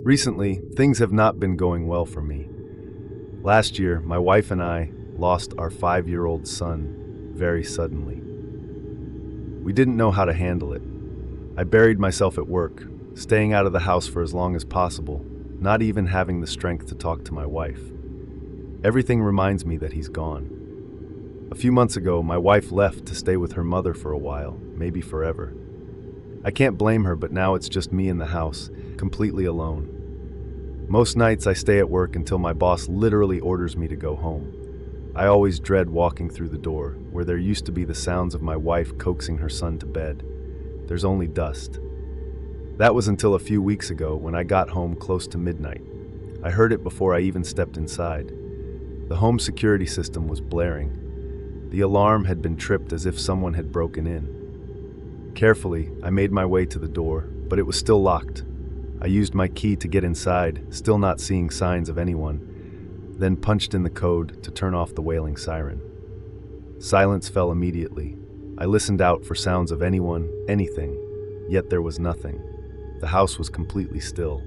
Recently, things have not been going well for me. Last year, my wife and I lost our 5-year-old son very suddenly. We didn't know how to handle it. I buried myself at work, staying out of the house for as long as possible, not even having the strength to talk to my wife. Everything reminds me that he's gone. A few months ago, my wife left to stay with her mother for a while, maybe forever. I can't blame her, but now it's just me in the house, completely alone. Most nights I stay at work until my boss literally orders me to go home. I always dread walking through the door, where there used to be the sounds of my wife coaxing her son to bed. There's only dust. That was until a few weeks ago when I got home close to midnight. I heard it before I even stepped inside. The home security system was blaring. The alarm had been tripped as if someone had broken in. Carefully, I made my way to the door, but it was still locked. I used my key to get inside, still not seeing signs of anyone, then punched in the code to turn off the wailing siren. Silence fell immediately. I listened out for sounds of anyone, anything, yet there was nothing. The house was completely still.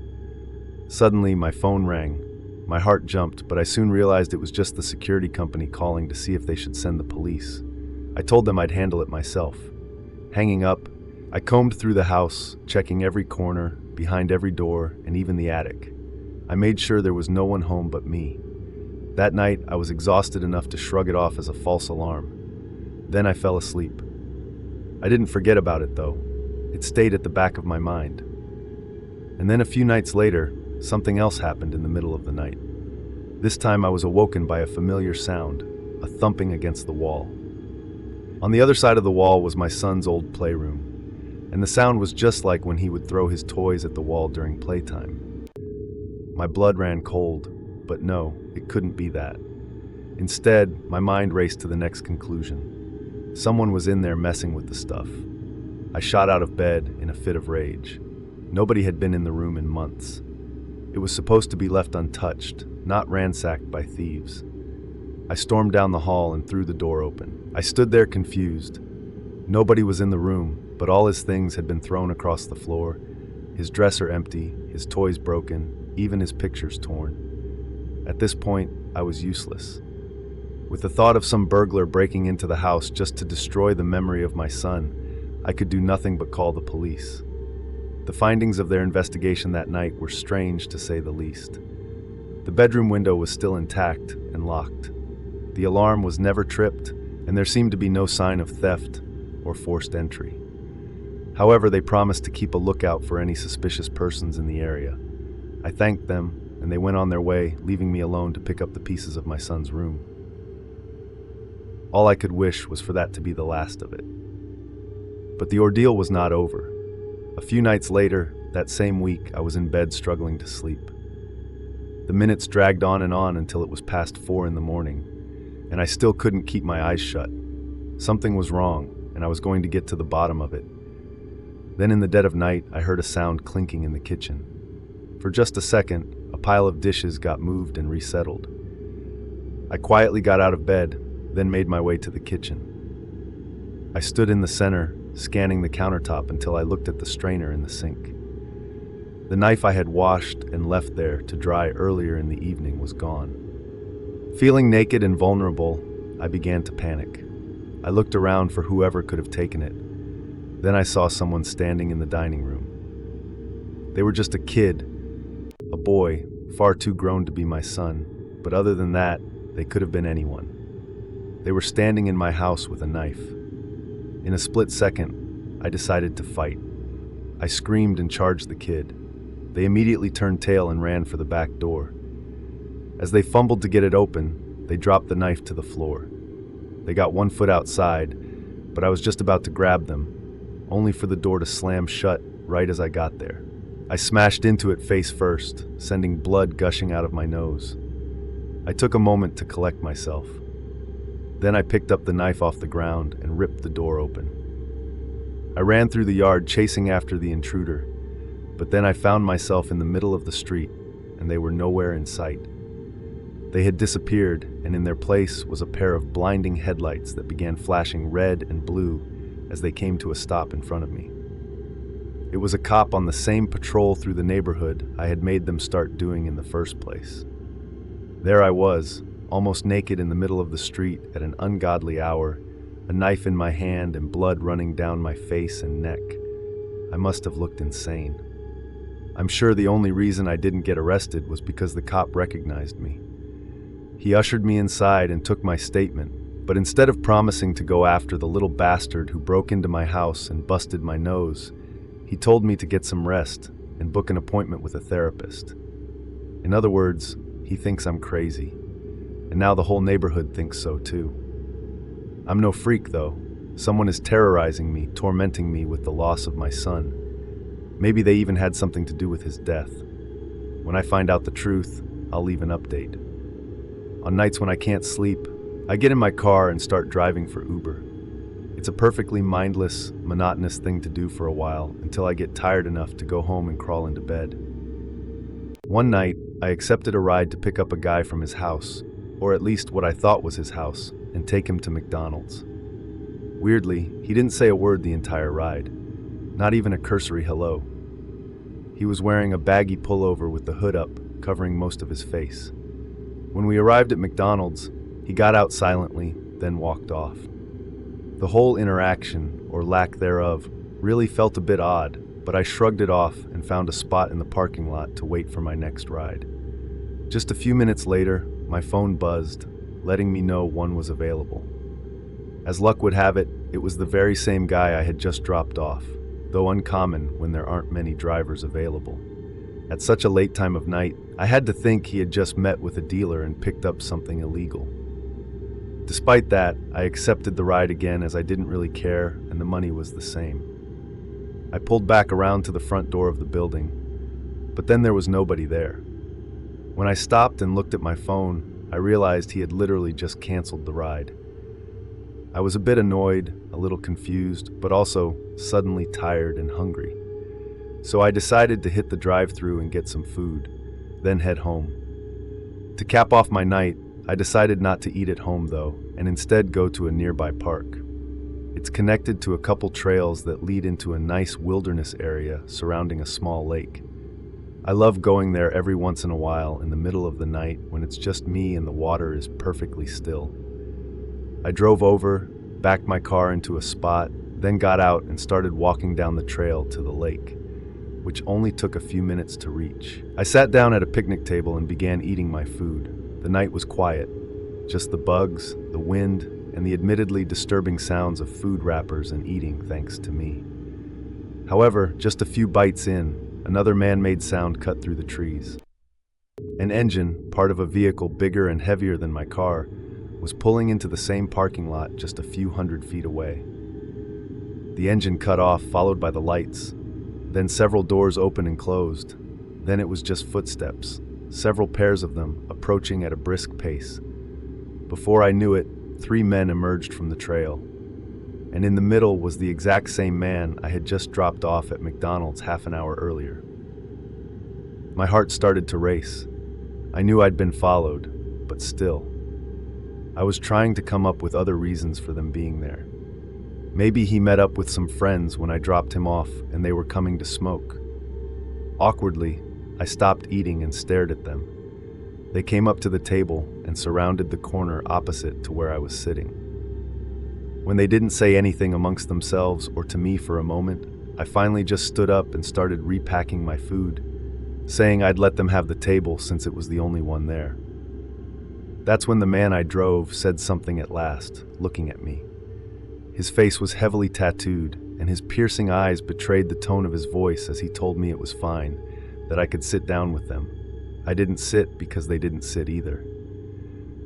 Suddenly, my phone rang. My heart jumped, but I soon realized it was just the security company calling to see if they should send the police. I told them I'd handle it myself. Hanging up, I combed through the house, checking every corner, behind every door, and even the attic. I made sure there was no one home but me. That night, I was exhausted enough to shrug it off as a false alarm. Then I fell asleep. I didn't forget about it, though. It stayed at the back of my mind. And then a few nights later, something else happened in the middle of the night. This time I was awoken by a familiar sound, a thumping against the wall. On the other side of the wall was my son's old playroom, and the sound was just like when he would throw his toys at the wall during playtime. My blood ran cold, but no, it couldn't be that. Instead, my mind raced to the next conclusion. Someone was in there messing with the stuff. I shot out of bed in a fit of rage. Nobody had been in the room in months. It was supposed to be left untouched, not ransacked by thieves. I stormed down the hall and threw the door open. I stood there confused. Nobody was in the room, but all his things had been thrown across the floor, his dresser empty, his toys broken, even his pictures torn. At this point, I was useless. With the thought of some burglar breaking into the house just to destroy the memory of my son, I could do nothing but call the police. The findings of their investigation that night were strange, to say the least. The bedroom window was still intact and locked. The alarm was never tripped, and there seemed to be no sign of theft or forced entry. However, they promised to keep a lookout for any suspicious persons in the area. I thanked them, and they went on their way, leaving me alone to pick up the pieces of my son's room. All I could wish was for that to be the last of it. But the ordeal was not over. A few nights later, that same week, I was in bed struggling to sleep. The minutes dragged on and on until it was past 4 in the morning, and I still couldn't keep my eyes shut. Something was wrong, and I was going to get to the bottom of it. Then in the dead of night, I heard a sound clinking in the kitchen. For just a second, a pile of dishes got moved and resettled. I quietly got out of bed, then made my way to the kitchen. I stood in the center, scanning the countertop until I looked at the strainer in the sink. The knife I had washed and left there to dry earlier in the evening was gone. Feeling naked and vulnerable, I began to panic. I looked around for whoever could have taken it. Then I saw someone standing in the dining room. They were just a kid, a boy, far too grown to be my son, but other than that, they could have been anyone. They were standing in my house with a knife. In a split second, I decided to fight. I screamed and charged the kid. They immediately turned tail and ran for the back door. As they fumbled to get it open, they dropped the knife to the floor. They got one foot outside, but I was just about to grab them, only for the door to slam shut right as I got there. I smashed into it face first, sending blood gushing out of my nose. I took a moment to collect myself. Then I picked up the knife off the ground and ripped the door open. I ran through the yard chasing after the intruder, but then I found myself in the middle of the street, and they were nowhere in sight. They had disappeared, and in their place was a pair of blinding headlights that began flashing red and blue as they came to a stop in front of me. It was a cop on the same patrol through the neighborhood I had made them start doing in the first place. There I was, almost naked in the middle of the street at an ungodly hour, a knife in my hand and blood running down my face and neck. I must have looked insane. I'm sure the only reason I didn't get arrested was because the cop recognized me. He ushered me inside and took my statement, but instead of promising to go after the little bastard who broke into my house and busted my nose, he told me to get some rest and book an appointment with a therapist. In other words, he thinks I'm crazy, and now the whole neighborhood thinks so too. I'm no freak though. Someone is terrorizing me, tormenting me with the loss of my son. Maybe they even had something to do with his death. When I find out the truth, I'll leave an update. On nights when I can't sleep, I get in my car and start driving for Uber. It's a perfectly mindless, monotonous thing to do for a while until I get tired enough to go home and crawl into bed. One night, I accepted a ride to pick up a guy from his house, or at least what I thought was his house, and take him to McDonald's. Weirdly, he didn't say a word the entire ride, not even a cursory hello. He was wearing a baggy pullover with the hood up, covering most of his face. When we arrived at McDonald's, he got out silently, then walked off. The whole interaction, or lack thereof, really felt a bit odd, but I shrugged it off and found a spot in the parking lot to wait for my next ride. Just a few minutes later, my phone buzzed, letting me know one was available. As luck would have it, it was the very same guy I had just dropped off, though uncommon when there aren't many drivers available. At such a late time of night, I had to think he had just met with a dealer and picked up something illegal. Despite that, I accepted the ride again as I didn't really care and the money was the same. I pulled back around to the front door of the building, but then there was nobody there. When I stopped and looked at my phone, I realized he had literally just canceled the ride. I was a bit annoyed, a little confused, but also suddenly tired and hungry. So I decided to hit the drive-thru and get some food, then head home. To cap off my night, I decided not to eat at home though, and instead go to a nearby park. It's connected to a couple trails that lead into a nice wilderness area surrounding a small lake. I love going there every once in a while in the middle of the night when it's just me and the water is perfectly still. I drove over, backed my car into a spot, then got out and started walking down the trail to the lake, which only took a few minutes to reach. I sat down at a picnic table and began eating my food. The night was quiet, just the bugs, the wind, and the admittedly disturbing sounds of food wrappers and eating thanks to me. However, just a few bites in, another man-made sound cut through the trees. An engine, part of a vehicle bigger and heavier than my car, was pulling into the same parking lot just a few 100 feet away. The engine cut off, followed by the lights. Then several doors opened and closed. Then it was just footsteps, several pairs of them, approaching at a brisk pace. Before I knew it, 3 men emerged from the trail. And in the middle was the exact same man I had just dropped off at McDonald's half an hour earlier. My heart started to race. I knew I'd been followed, but still. I was trying to come up with other reasons for them being there. Maybe he met up with some friends when I dropped him off and they were coming to smoke. Awkwardly, I stopped eating and stared at them. They came up to the table and surrounded the corner opposite to where I was sitting. When they didn't say anything amongst themselves or to me for a moment, I finally just stood up and started repacking my food, saying I'd let them have the table since it was the only one there. That's when the man I drove said something at last, looking at me. His face was heavily tattooed, and his piercing eyes betrayed the tone of his voice as he told me it was fine, that I could sit down with them. I didn't sit because they didn't sit either.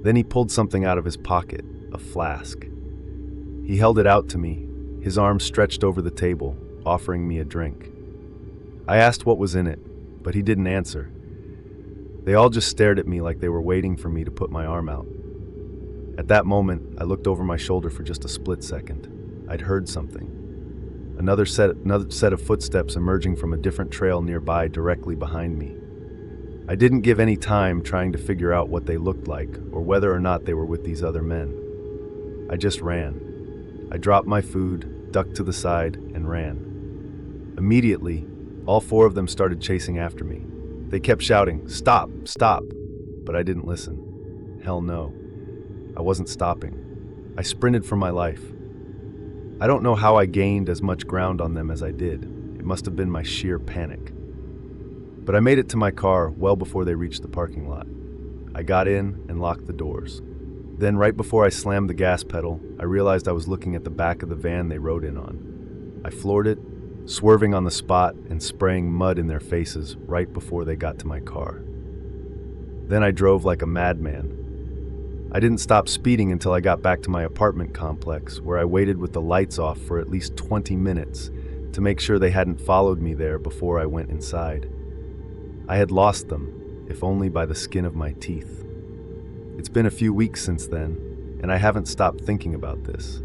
Then he pulled something out of his pocket, a flask. He held it out to me, his arm stretched over the table, offering me a drink. I asked what was in it, but he didn't answer. They all just stared at me like they were waiting for me to put my arm out. At that moment, I looked over my shoulder for just a split second. I'd heard something. Another set of footsteps emerging from a different trail nearby directly behind me. I didn't give any time trying to figure out what they looked like or whether or not they were with these other men. I just ran. I dropped my food, ducked to the side, and ran. Immediately, all four of them started chasing after me. They kept shouting, "Stop, stop!" But I didn't listen. Hell no. I wasn't stopping. I sprinted for my life. I don't know how I gained as much ground on them as I did. It must have been my sheer panic. But I made it to my car well before they reached the parking lot. I got in and locked the doors. Then, right before I slammed the gas pedal, I realized I was looking at the back of the van they rode in on. I floored it, swerving on the spot and spraying mud in their faces right before they got to my car. Then I drove like a madman. I didn't stop speeding until I got back to my apartment complex, where I waited with the lights off for at least 20 minutes to make sure they hadn't followed me there before I went inside. I had lost them, if only by the skin of my teeth. It's been a few weeks since then, and I haven't stopped thinking about this.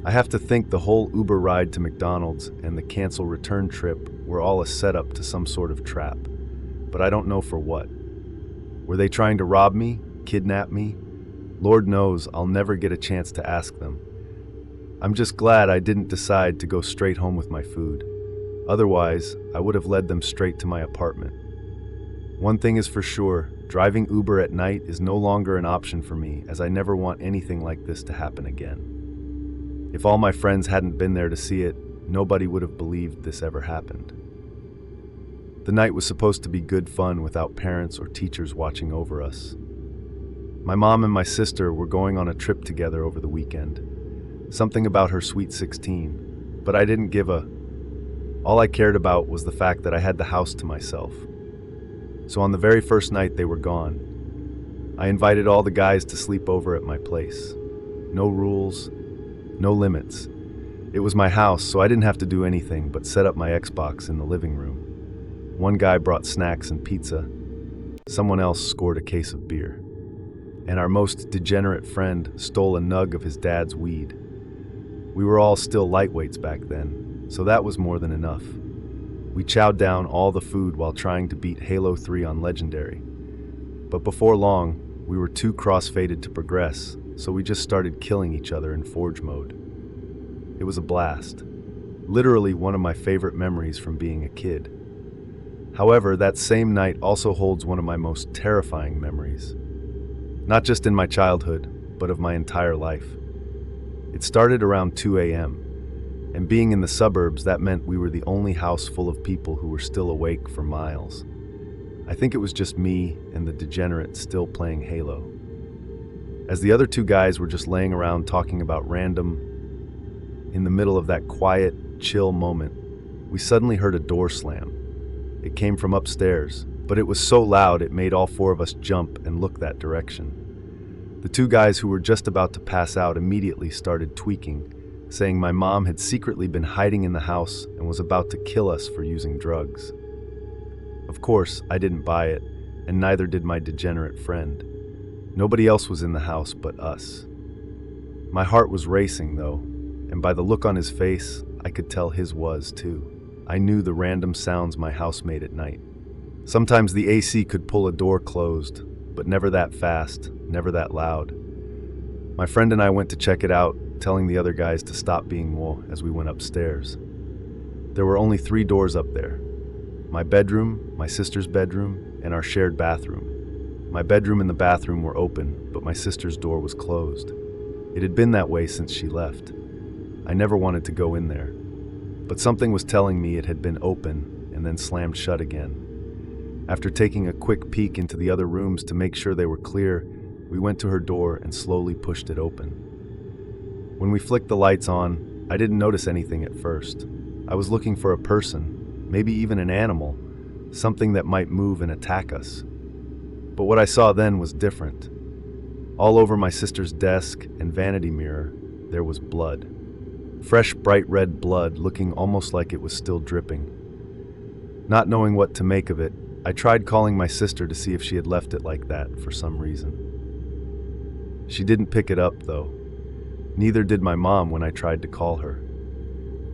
I have to think the whole Uber ride to McDonald's and the cancel return trip were all a setup to some sort of trap, but I don't know for what. Were they trying to rob me, kidnap me? Lord knows I'll never get a chance to ask them. I'm just glad I didn't decide to go straight home with my food. Otherwise, I would have led them straight to my apartment. One thing is for sure, driving Uber at night is no longer an option for me, as I never want anything like this to happen again. If all my friends hadn't been there to see it, nobody would have believed this ever happened. The night was supposed to be good fun without parents or teachers watching over us. My mom and my sister were going on a trip together over the weekend. Something about her sweet 16, but I didn't give a. All I cared about was the fact that I had the house to myself. So on the very first night they were gone, I invited all the guys to sleep over at my place. No rules, no limits. It was my house, so I didn't have to do anything but set up my Xbox in the living room. One guy brought snacks and pizza. Someone else scored a case of beer. And our most degenerate friend stole a nug of his dad's weed. We were all still lightweights back then, so that was more than enough. We chowed down all the food while trying to beat Halo 3 on Legendary. But before long, we were too cross-faded to progress, so we just started killing each other in Forge mode. It was a blast. Literally one of my favorite memories from being a kid. However, that same night also holds one of my most terrifying memories. Not just in my childhood, but of my entire life. It started around 2 a.m., and being in the suburbs, that meant we were the only house full of people who were still awake for miles. I think it was just me and the degenerate still playing Halo. As the other two guys were just laying around talking about random, in the middle of that quiet, chill moment, we suddenly heard a door slam. It came from upstairs, but it was so loud it made all four of us jump and look that direction. The two guys who were just about to pass out immediately started tweaking, saying my mom had secretly been hiding in the house and was about to kill us for using drugs. Of course, I didn't buy it, and neither did my degenerate friend. Nobody else was in the house but us. My heart was racing, though, and by the look on his face, I could tell his was, too. I knew the random sounds my house made at night. Sometimes the AC could pull a door closed, but never that fast, never that loud. My friend and I went to check it out, telling the other guys to stop being woe as we went upstairs. There were only 3 doors up there. My bedroom, my sister's bedroom, and our shared bathroom. My bedroom and the bathroom were open, but my sister's door was closed. It had been that way since she left. I never wanted to go in there, but something was telling me it had been open and then slammed shut again. After taking a quick peek into the other rooms to make sure they were clear, we went to her door and slowly pushed it open. When we flicked the lights on, I didn't notice anything at first. I was looking for a person, maybe even an animal, something that might move and attack us. But what I saw then was different. All over my sister's desk and vanity mirror, there was blood. Fresh, bright red blood looking almost like it was still dripping. Not knowing what to make of it, I tried calling my sister to see if she had left it like that for some reason. She didn't pick it up, though. Neither did my mom when I tried to call her.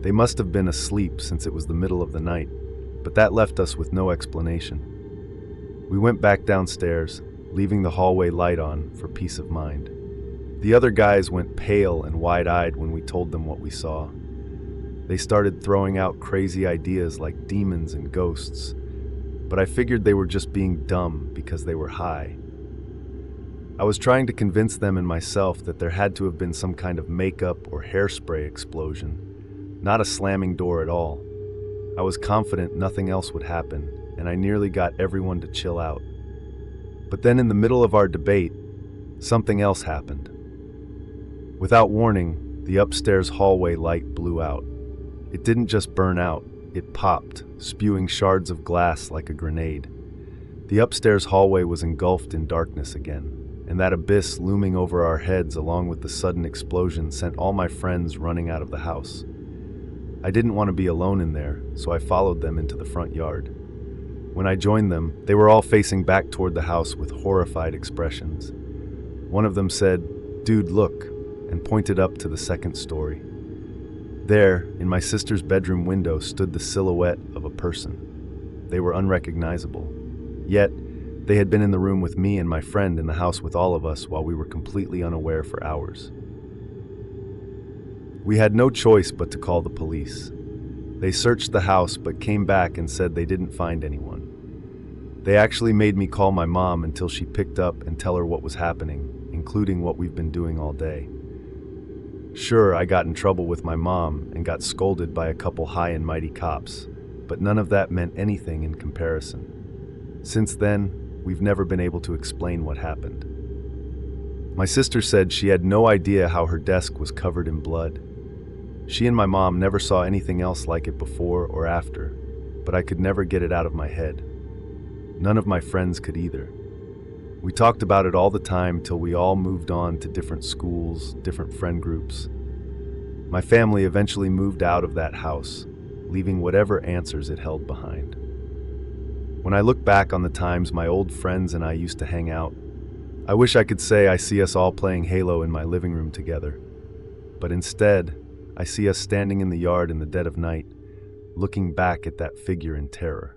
They must have been asleep since it was the middle of the night, but that left us with no explanation. We went back downstairs, leaving the hallway light on for peace of mind. The other guys went pale and wide-eyed when we told them what we saw. They started throwing out crazy ideas like demons and ghosts, but I figured they were just being dumb because they were high. I was trying to convince them and myself that there had to have been some kind of makeup or hairspray explosion, not a slamming door at all. I was confident nothing else would happen, and I nearly got everyone to chill out. But then in the middle of our debate, something else happened. Without warning, the upstairs hallway light blew out. It didn't just burn out, it popped, spewing shards of glass like a grenade. The upstairs hallway was engulfed in darkness again, and that abyss looming over our heads along with the sudden explosion sent all my friends running out of the house. I didn't want to be alone in there, so I followed them into the front yard. When I joined them, they were all facing back toward the house with horrified expressions. One of them said, "Dude, look," and pointed up to the second story. There, in my sister's bedroom window, stood the silhouette of a person. They were unrecognizable. Yet, they had been in the room with me and my friend in the house with all of us while we were completely unaware for hours. We had no choice but to call the police. They searched the house but came back and said they didn't find anyone. They actually made me call my mom until she picked up and tell her what was happening, including what we've been doing all day. Sure, I got in trouble with my mom and got scolded by a couple high and mighty cops, but none of that meant anything in comparison. Since then, we've never been able to explain what happened. My sister said she had no idea how her desk was covered in blood. She and my mom never saw anything else like it before or after, but I could never get it out of my head. None of my friends could either. We talked about it all the time till we all moved on to different schools, different friend groups. My family eventually moved out of that house, leaving whatever answers it held behind. When I look back on the times my old friends and I used to hang out, I wish I could say I see us all playing Halo in my living room together. But instead, I see us standing in the yard in the dead of night, looking back at that figure in terror.